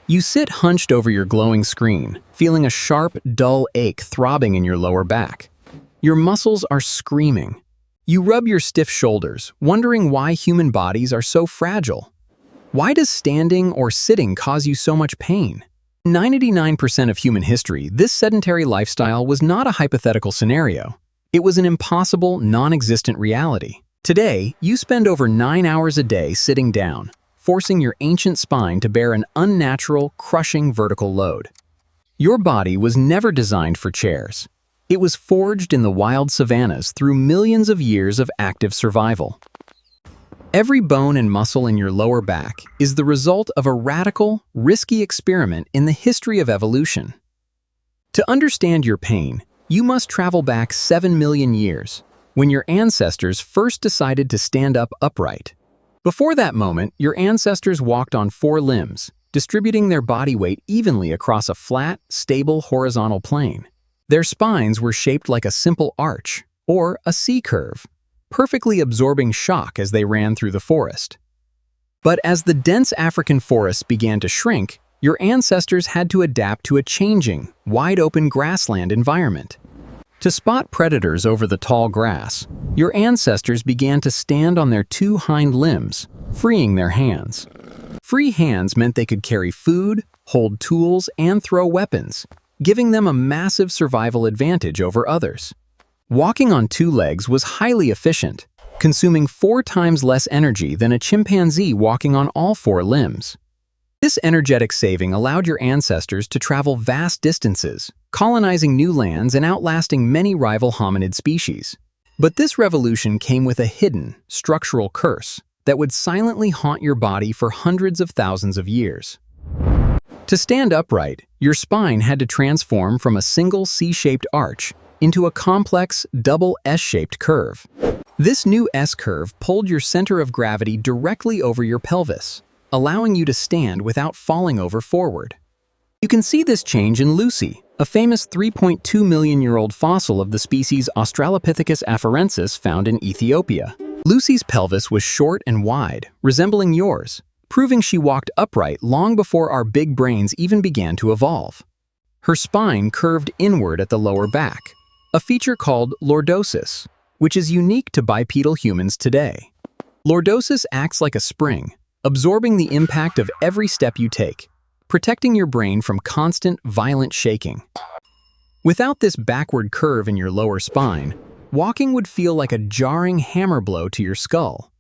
You sit hunched over your glowing screen, feeling a sharp, dull ache throbbing in your lower back. Your muscles are screaming. You rub your stiff shoulders, wondering why human bodies are so fragile. Why does standing or sitting cause you so much pain? 99% of human history, this sedentary lifestyle was not a hypothetical scenario. It was an impossible, non-existent reality. Today, you spend over 9 hours a day sitting down, forcing your ancient spine to bear an unnatural, crushing vertical load. Your body was never designed for chairs. It was forged in the wild savannas through millions of years of active survival. Every bone and muscle in your lower back is the result of a radical, risky experiment in the history of evolution. To understand your pain, you must travel back 7 million years, when your ancestors first decided to stand up upright. Before that moment, your ancestors walked on 4 limbs, distributing their body weight evenly across a flat, stable horizontal plane. Their spines were shaped like a simple arch, or a C-curve, perfectly absorbing shock as they ran through the forest. But as the dense African forests began to shrink, your ancestors had to adapt to a changing, wide-open grassland environment. To spot predators over the tall grass, your ancestors began to stand on their 2 hind limbs, freeing their hands. Free hands meant they could carry food, hold tools, and throw weapons, giving them a massive survival advantage over others. Walking on 2 legs was highly efficient, consuming 4 times less energy than a chimpanzee walking on all 4 limbs. This energetic saving allowed your ancestors to travel vast distances, colonizing new lands and outlasting many rival hominid species. But this revolution came with a hidden, structural curse that would silently haunt your body for hundreds of thousands of years. To stand upright, your spine had to transform from a single C-shaped arch into a complex, double S-shaped curve. This new S-curve pulled your center of gravity directly over your pelvis, allowing you to stand without falling over forward. You can see this change in Lucy, a famous 3.2 million-year-old fossil of the species Australopithecus afarensis found in Ethiopia. Lucy's pelvis was short and wide, resembling yours, proving she walked upright long before our big brains even began to evolve. Her spine curved inward at the lower back, a feature called lordosis, which is unique to bipedal humans today. Lordosis acts like a spring, absorbing the impact of every step you take, protecting your brain from constant, violent shaking. Without this backward curve in your lower spine, walking would feel like a jarring hammer blow to your skull.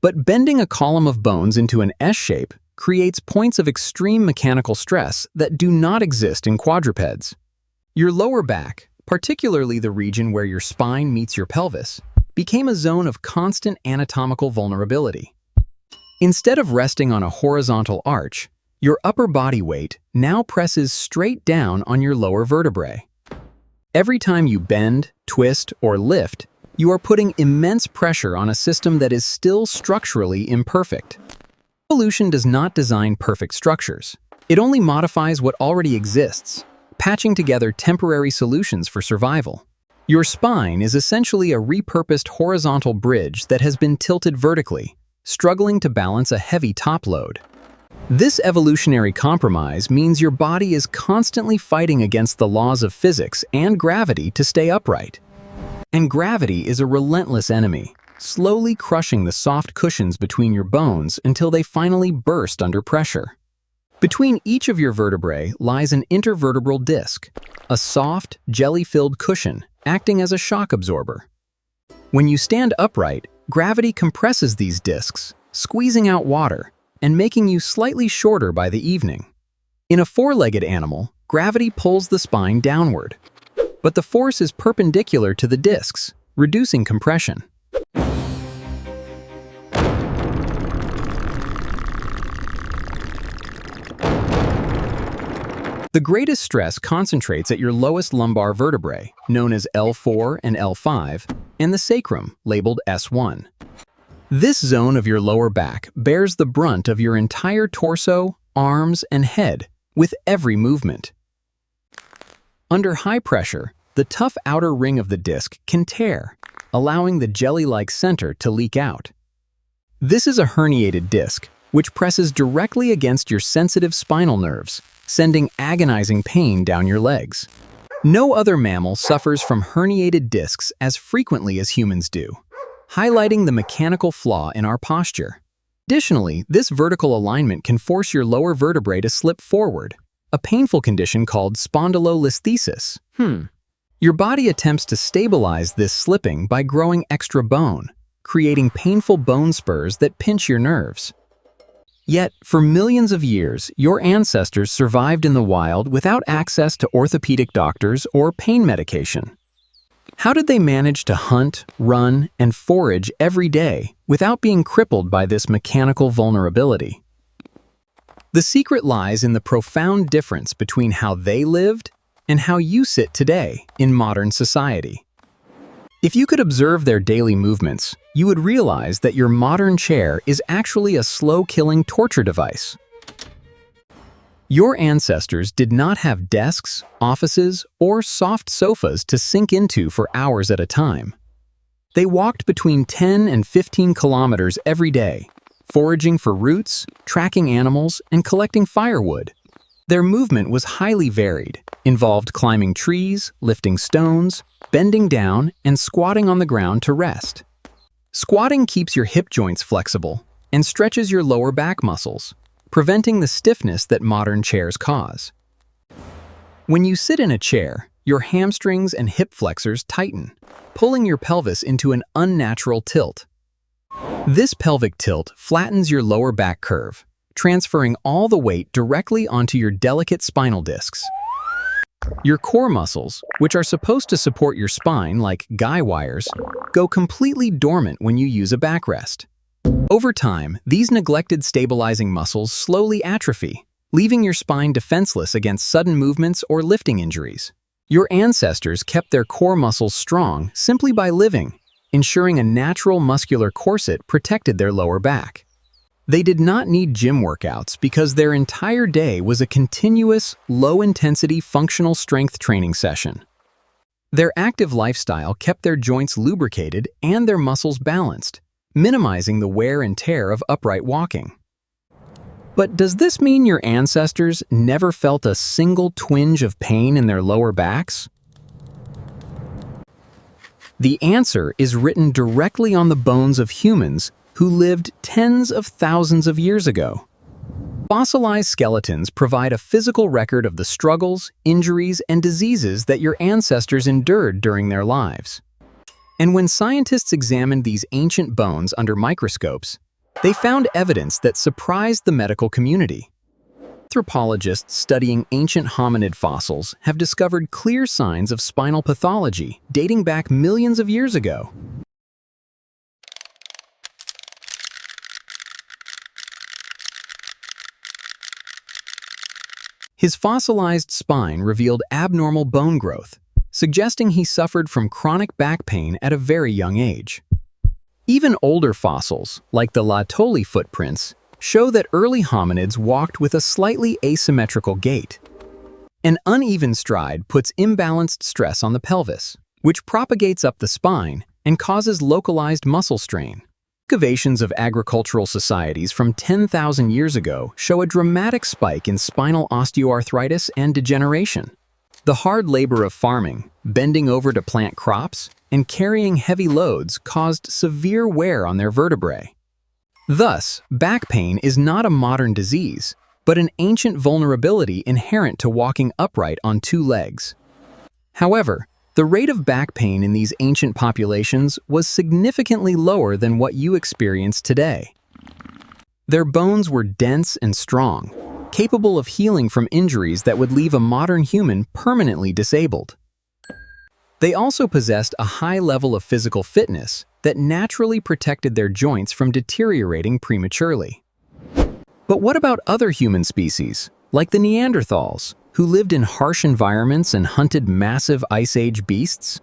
But bending a column of bones into an S-shape creates points of extreme mechanical stress that do not exist in quadrupeds. Your lower back, particularly the region where your spine meets your pelvis, became a zone of constant anatomical vulnerability. Instead of resting on a horizontal arch, your upper body weight now presses straight down on your lower vertebrae. Every time you bend, twist, or lift, you are putting immense pressure on a system that is still structurally imperfect. Evolution does not design perfect structures. It only modifies what already exists, patching together temporary solutions for survival. Your spine is essentially a repurposed horizontal bridge that has been tilted vertically, struggling to balance a heavy top load. This evolutionary compromise means your body is constantly fighting against the laws of physics and gravity to stay upright. And gravity is a relentless enemy, slowly crushing the soft cushions between your bones until they finally burst under pressure. Between each of your vertebrae lies an intervertebral disc, a soft, jelly-filled cushion acting as a shock absorber. When you stand upright, gravity compresses these discs, squeezing out water and making you slightly shorter by the evening. In a 4-legged animal, gravity pulls the spine downward, but the force is perpendicular to the discs, reducing compression. The greatest stress concentrates at your lowest lumbar vertebrae, known as L4 and L5, and the sacrum, labeled S1. This zone of your lower back bears the brunt of your entire torso, arms, and head with every movement. Under high pressure, the tough outer ring of the disc can tear, allowing the jelly-like center to leak out. This is a herniated disc, which presses directly against your sensitive spinal nerves, sending agonizing pain down your legs. No other mammal suffers from herniated discs as frequently as humans do, highlighting the mechanical flaw in our posture. Additionally, this vertical alignment can force your lower vertebrae to slip forward, a painful condition called spondylolisthesis. Your body attempts to stabilize this slipping by growing extra bone, creating painful bone spurs that pinch your nerves. Yet, for millions of years, your ancestors survived in the wild without access to orthopedic doctors or pain medication. How did they manage to hunt, run, and forage every day without being crippled by this mechanical vulnerability? The secret lies in the profound difference between how they lived and how you sit today in modern society. If you could observe their daily movements, you would realize that your modern chair is actually a slow-killing torture device. Your ancestors did not have desks, offices, or soft sofas to sink into for hours at a time. They walked between 10 and 15 kilometers every day, foraging for roots, tracking animals, and collecting firewood. Their movement was highly varied, involved climbing trees, lifting stones, bending down, and squatting on the ground to rest. Squatting keeps your hip joints flexible and stretches your lower back muscles, preventing the stiffness that modern chairs cause. When you sit in a chair, your hamstrings and hip flexors tighten, pulling your pelvis into an unnatural tilt. This pelvic tilt flattens your lower back curve, transferring all the weight directly onto your delicate spinal discs. Your core muscles, which are supposed to support your spine like guy wires, go completely dormant when you use a backrest. Over time, these neglected stabilizing muscles slowly atrophy, leaving your spine defenseless against sudden movements or lifting injuries. Your ancestors kept their core muscles strong simply by living, ensuring a natural muscular corset protected their lower back. They did not need gym workouts because their entire day was a continuous, low-intensity functional strength training session. Their active lifestyle kept their joints lubricated and their muscles balanced, minimizing the wear and tear of upright walking. But does this mean your ancestors never felt a single twinge of pain in their lower backs? The answer is written directly on the bones of humans who lived tens of thousands of years ago. Fossilized skeletons provide a physical record of the struggles, injuries, and diseases that your ancestors endured during their lives. And when scientists examined these ancient bones under microscopes, they found evidence that surprised the medical community. Anthropologists studying ancient hominid fossils have discovered clear signs of spinal pathology dating back millions of years ago. His fossilized spine revealed abnormal bone growth, suggesting he suffered from chronic back pain at a very young age. Even older fossils, like the Laetoli footprints, show that early hominids walked with a slightly asymmetrical gait. An uneven stride puts imbalanced stress on the pelvis, which propagates up the spine and causes localized muscle strain. Excavations of agricultural societies from 10,000 years ago show a dramatic spike in spinal osteoarthritis and degeneration. The hard labor of farming, bending over to plant crops, and carrying heavy loads caused severe wear on their vertebrae. Thus, back pain is not a modern disease, but an ancient vulnerability inherent to walking upright on two legs. However, the rate of back pain in these ancient populations was significantly lower than what you experience today. Their bones were dense and strong, capable of healing from injuries that would leave a modern human permanently disabled. They also possessed a high level of physical fitness that naturally protected their joints from deteriorating prematurely. But what about other human species, like the Neanderthals, who lived in harsh environments and hunted massive Ice Age beasts?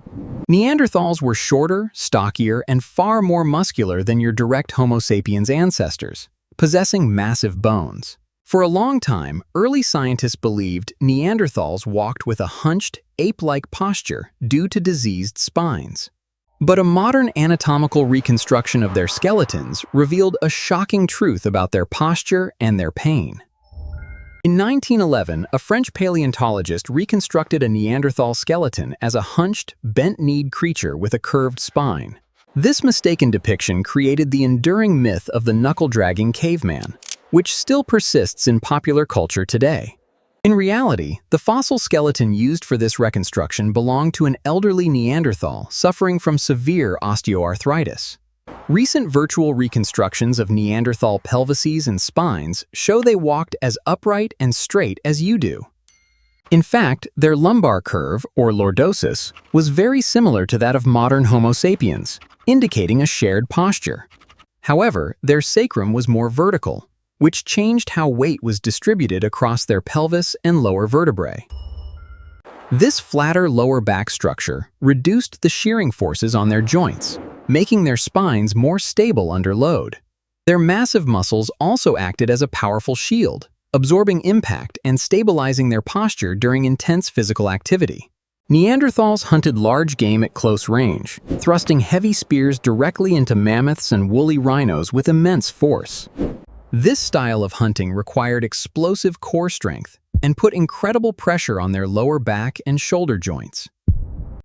Neanderthals were shorter, stockier, and far more muscular than your direct Homo sapiens ancestors, possessing massive bones. For a long time, early scientists believed Neanderthals walked with a hunched, ape-like posture due to diseased spines. But a modern anatomical reconstruction of their skeletons revealed a shocking truth about their posture and their pain. In 1911, a French paleontologist reconstructed a Neanderthal skeleton as a hunched, bent-kneed creature with a curved spine. This mistaken depiction created the enduring myth of the knuckle-dragging caveman, which still persists in popular culture today. In reality, the fossil skeleton used for this reconstruction belonged to an elderly Neanderthal suffering from severe osteoarthritis. Recent virtual reconstructions of Neanderthal pelvises and spines show they walked as upright and straight as you do. In fact, their lumbar curve, or lordosis, was very similar to that of modern Homo sapiens, indicating a shared posture. However, their sacrum was more vertical, which changed how weight was distributed across their pelvis and lower vertebrae. This flatter lower back structure reduced the shearing forces on their joints, making their spines more stable under load. Their massive muscles also acted as a powerful shield, absorbing impact and stabilizing their posture during intense physical activity. Neanderthals hunted large game at close range, thrusting heavy spears directly into mammoths and woolly rhinos with immense force. This style of hunting required explosive core strength and put incredible pressure on their lower back and shoulder joints.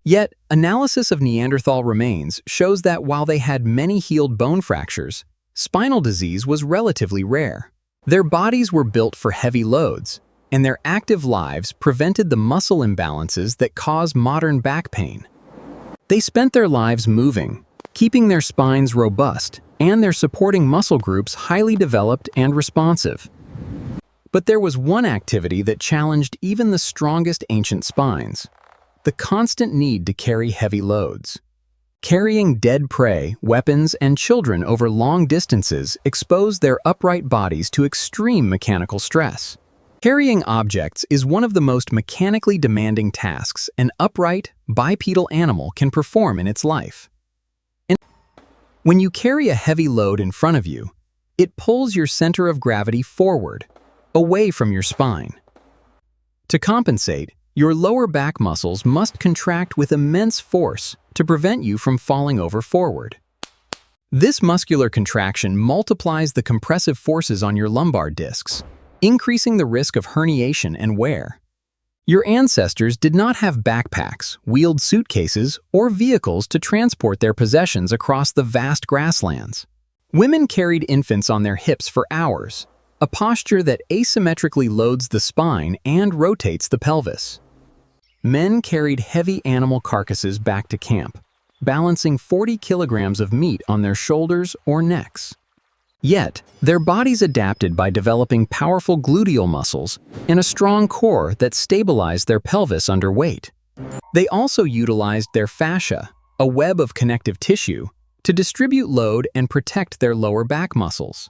Yet, analysis of Neanderthal remains shows that while they had many healed bone fractures, spinal disease was relatively rare. Their bodies were built for heavy loads, and their active lives prevented the muscle imbalances that cause modern back pain. They spent their lives moving, keeping their spines robust and their supporting muscle groups highly developed and responsive. But there was one activity that challenged even the strongest ancient spines: the constant need to carry heavy loads. Carrying dead prey, weapons, and children over long distances exposed their upright bodies to extreme mechanical stress. Carrying objects is one of the most mechanically demanding tasks an upright, bipedal animal can perform in its life. And when you carry a heavy load in front of you, it pulls your center of gravity forward, away from your spine. To compensate, your lower back muscles must contract with immense force to prevent you from falling over forward. This muscular contraction multiplies the compressive forces on your lumbar discs, increasing the risk of herniation and wear. Your ancestors did not have backpacks, wheeled suitcases, or vehicles to transport their possessions across the vast grasslands. Women carried infants on their hips for hours, a posture that asymmetrically loads the spine and rotates the pelvis. Men carried heavy animal carcasses back to camp, balancing 40 kilograms of meat on their shoulders or necks. Yet, their bodies adapted by developing powerful gluteal muscles and a strong core that stabilized their pelvis under weight. They also utilized their fascia, a web of connective tissue, to distribute load and protect their lower back muscles.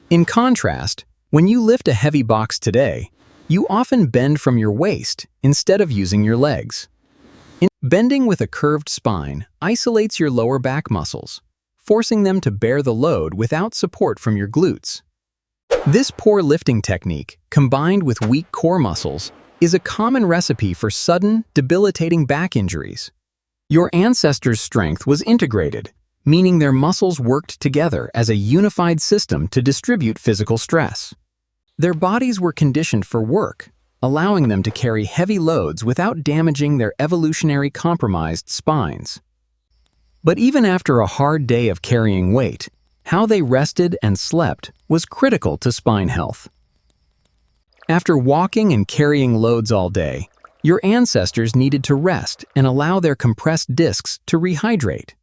In contrast, when you lift a heavy box today, you often bend from your waist instead of using your legs. Bending with a curved spine isolates your lower back muscles, forcing them to bear the load without support from your glutes. This poor lifting technique, combined with weak core muscles, is a common recipe for sudden, debilitating back injuries. Your ancestors' strength was integrated, meaning their muscles worked together as a unified system to distribute physical stress. Their bodies were conditioned for work, allowing them to carry heavy loads without damaging their evolutionary compromised spines. But even after a hard day of carrying weight, how they rested and slept was critical to spine health. After walking and carrying loads all day, your ancestors needed to rest and allow their compressed discs to rehydrate.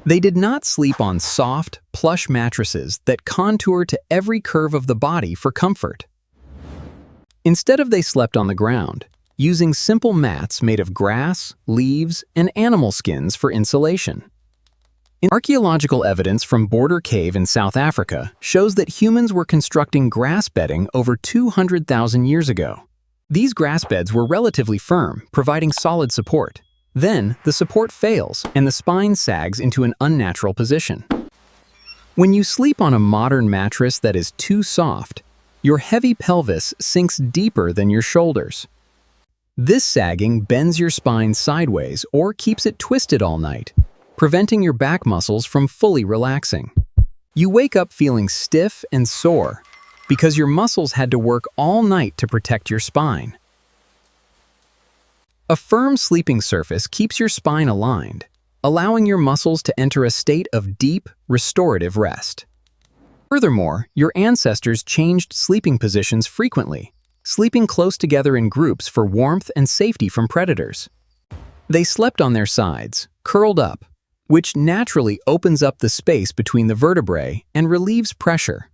They did not sleep on soft, plush mattresses that contour to every curve of the body for comfort. Instead they slept on the ground, using simple mats made of grass, leaves, and animal skins for insulation. Archaeological evidence from Border Cave in South Africa shows that humans were constructing grass bedding over 200,000 years ago. These grass beds were relatively firm, providing solid support. Then, the support fails and the spine sags into an unnatural position. When you sleep on a modern mattress that is too soft, your heavy pelvis sinks deeper than your shoulders. This sagging bends your spine sideways or keeps it twisted all night, preventing your back muscles from fully relaxing. You wake up feeling stiff and sore because your muscles had to work all night to protect your spine. A firm sleeping surface keeps your spine aligned, allowing your muscles to enter a state of deep, restorative rest. Furthermore, your ancestors changed sleeping positions frequently, sleeping close together in groups for warmth and safety from predators. They slept on their sides, curled up, which naturally opens up the space between the vertebrae and relieves pressure.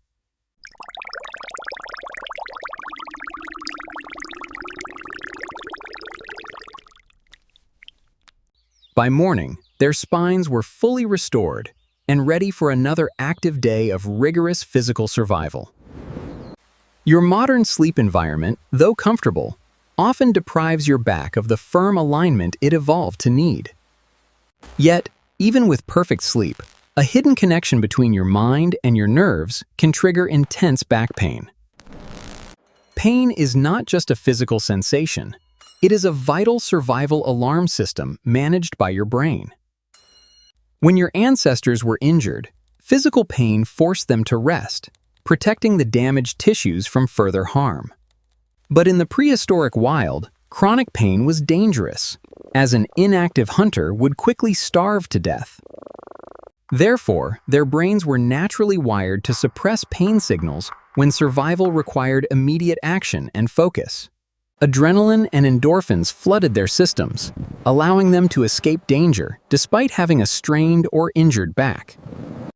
By morning, their spines were fully restored and ready for another active day of rigorous physical survival. Your modern sleep environment, though comfortable, often deprives your back of the firm alignment it evolved to need. Yet, even with perfect sleep, a hidden connection between your mind and your nerves can trigger intense back pain. Pain is not just a physical sensation. It is a vital survival alarm system managed by your brain. When your ancestors were injured, physical pain forced them to rest, protecting the damaged tissues from further harm. But in the prehistoric wild, chronic pain was dangerous, as an inactive hunter would quickly starve to death. Therefore, their brains were naturally wired to suppress pain signals when survival required immediate action and focus. Adrenaline and endorphins flooded their systems, allowing them to escape danger despite having a strained or injured back.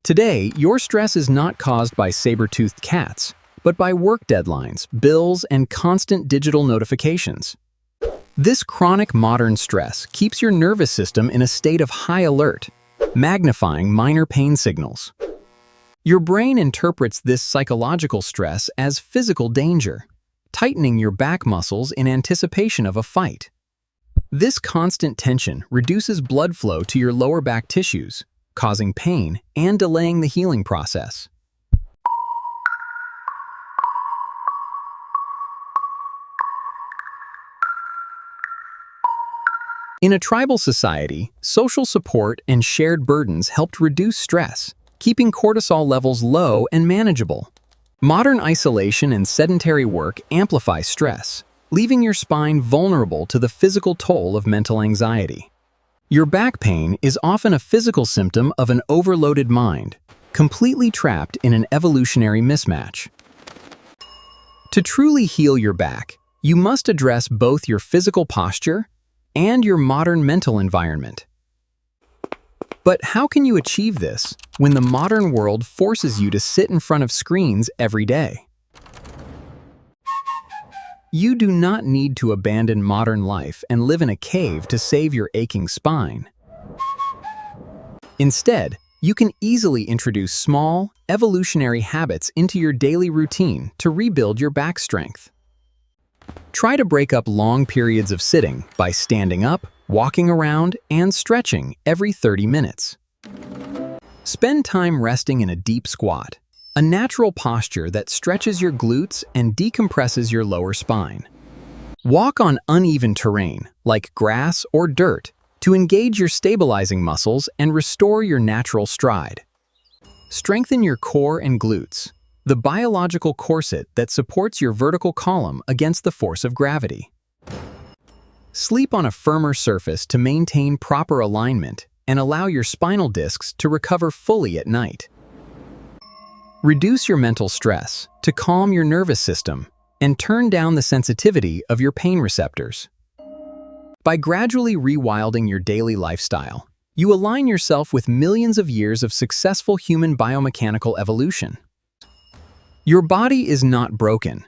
Today, your stress is not caused by saber-toothed cats, but by work deadlines, bills, and constant digital notifications. This chronic modern stress keeps your nervous system in a state of high alert, magnifying minor pain signals. Your brain interprets this psychological stress as physical danger, tightening your back muscles in anticipation of a fight. This constant tension reduces blood flow to your lower back tissues, causing pain and delaying the healing process. In a tribal society, social support and shared burdens helped reduce stress, keeping cortisol levels low and manageable. Modern isolation and sedentary work amplify stress, leaving your spine vulnerable to the physical toll of mental anxiety. Your back pain is often a physical symptom of an overloaded mind, completely trapped in an evolutionary mismatch. To truly heal your back, you must address both your physical posture and your modern mental environment. But how can you achieve this when the modern world forces you to sit in front of screens every day? You do not need to abandon modern life and live in a cave to save your aching spine. Instead, you can easily introduce small, evolutionary habits into your daily routine to rebuild your back strength. Try to break up long periods of sitting by standing up, walking around, and stretching every 30 minutes. Spend time resting in a deep squat, a natural posture that stretches your glutes and decompresses your lower spine. Walk on uneven terrain, like grass or dirt, to engage your stabilizing muscles and restore your natural stride. Strengthen your core and glutes, the biological corset that supports your vertical column against the force of gravity. Sleep on a firmer surface to maintain proper alignment and allow your spinal discs to recover fully at night. Reduce your mental stress to calm your nervous system and turn down the sensitivity of your pain receptors. By gradually rewilding your daily lifestyle, you align yourself with millions of years of successful human biomechanical evolution. Your body is not broken.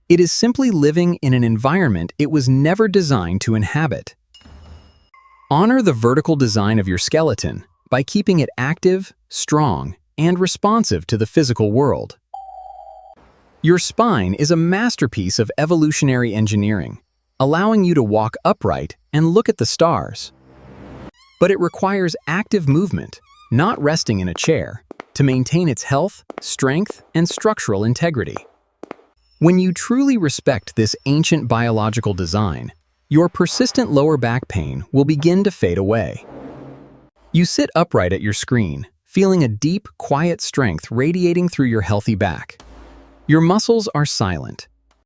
It is simply living in an environment it was never designed to inhabit. Honor the vertical design of your skeleton by keeping it active, strong, and responsive to the physical world. Your spine is a masterpiece of evolutionary engineering, allowing you to walk upright and look at the stars. But it requires active movement, not resting in a chair, to maintain its health, strength, and structural integrity. When you truly respect this ancient biological design, your persistent lower back pain will begin to fade away. You sit upright at your screen, feeling a deep, quiet strength radiating through your healthy back. Your muscles are silent,